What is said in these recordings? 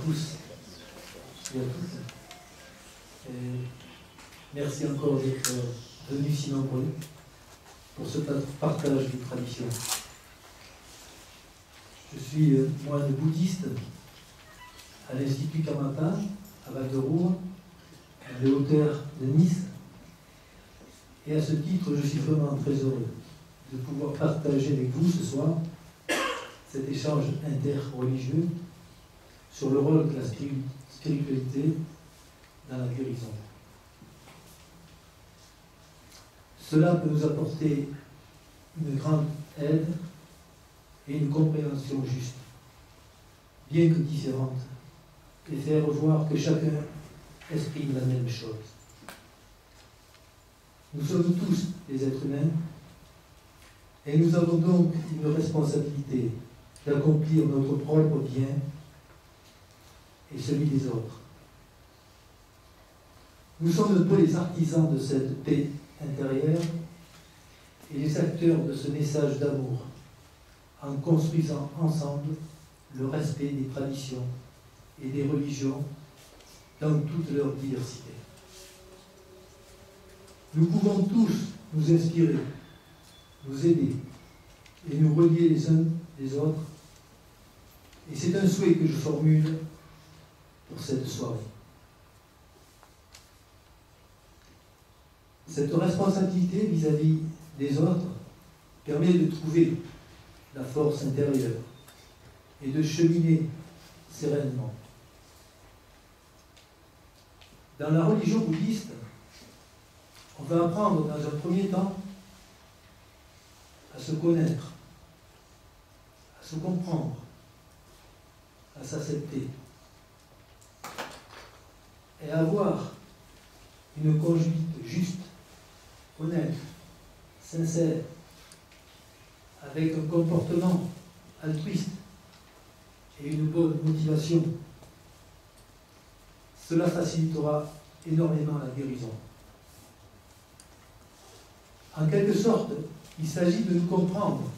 tous et à toutes. Et merci encore d'être venus si nombreux pour ce partage de tradition. Je suis moine bouddhiste à l'Institut Karmapa, à Val-de-Roure, à des hauteurs de Nice. Et à ce titre, je suis vraiment très heureux de pouvoir partager avec vous ce soir cet échange interreligieux sur le rôle de la spiritualité dans la guérison. Cela peut nous apporter une grande aide et une compréhension juste, bien que différente, et faire voir que chacun exprime la même chose. Nous sommes tous des êtres humains et nous avons donc une responsabilité d'accomplir notre propre bien et celui des autres. Nous sommes un peu les artisans de cette paix intérieure et les acteurs de ce message d'amour en construisant ensemble le respect des traditions et des religions dans toute leur diversité. Nous pouvons tous nous inspirer, nous aider et nous relier les uns les autres. Et c'est un souhait que je formule pour cette soirée. Cette responsabilité vis-à-vis des autres permet de trouver la force intérieure et de cheminer sereinement. Dans la religion bouddhiste, on va apprendre dans un premier temps à se connaître, à se comprendre, à s'accepter et à avoir une conduite juste, honnête, sincère, avec un comportement altruiste et une bonne motivation. Cela facilitera énormément la guérison. En quelque sorte, il s'agit de nous comprendre,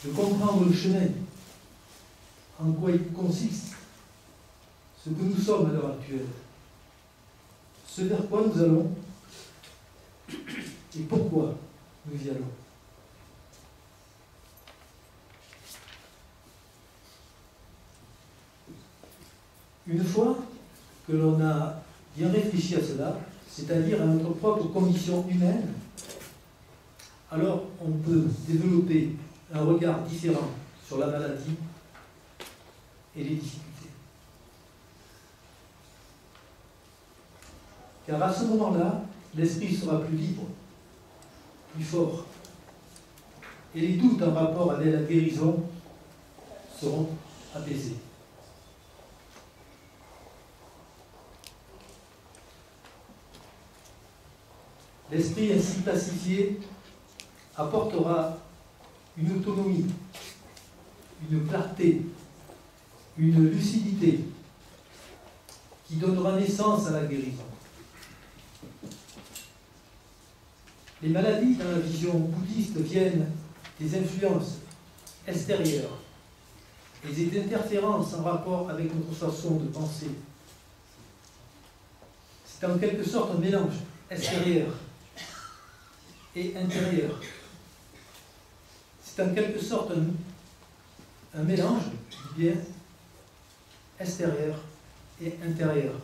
de comprendre le chemin, en quoi il consiste, ce que nous sommes à l'heure actuelle, ce vers quoi nous allons et pourquoi nous y allons. Une fois que l'on a bien réfléchi à cela, c'est-à-dire à notre propre condition humaine, alors on peut développer un regard différent sur la maladie et les difficultés. Car à ce moment-là, l'esprit sera plus libre, plus fort, et les doutes en rapport avec la guérison seront apaisés. L'esprit ainsi pacifié apportera une autonomie, une clarté, une lucidité qui donnera naissance à la guérison. Les maladies dans la vision bouddhiste viennent des influences extérieures et des interférences en rapport avec notre façon de penser. C'est en quelque sorte un mélange extérieur et intérieur. C'est en quelque sorte un mélange bien extérieur et intérieur.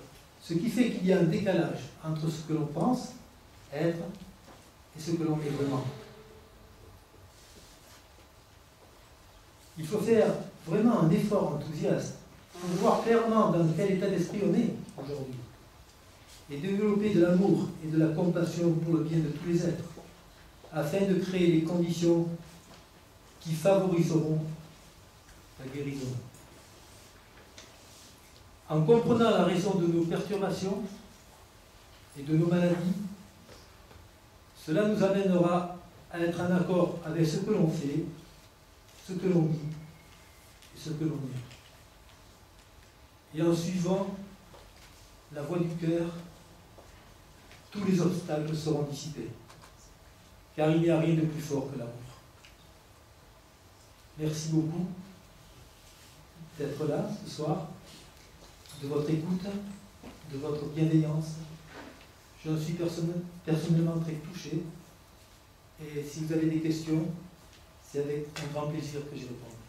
Ce qui fait qu'il y a un décalage entre ce que l'on pense être et ce que l'on est vraiment. Il faut faire vraiment un effort enthousiaste pour voir clairement dans quel état d'esprit on est aujourd'hui et développer de l'amour et de la compassion pour le bien de tous les êtres, afin de créer les conditions qui favoriseront la guérison. En comprenant la raison de nos perturbations et de nos maladies, cela nous amènera à être en accord avec ce que l'on fait, ce que l'on dit et ce que l'on est. Et en suivant la voie du cœur, tous les obstacles seront dissipés. Car il n'y a rien de plus fort que l'amour. Merci beaucoup. d'être là ce soir, de votre écoute, de votre bienveillance. J'en suis personnellement très touché. Et si vous avez des questions, c'est avec un grand plaisir que j'y réponds.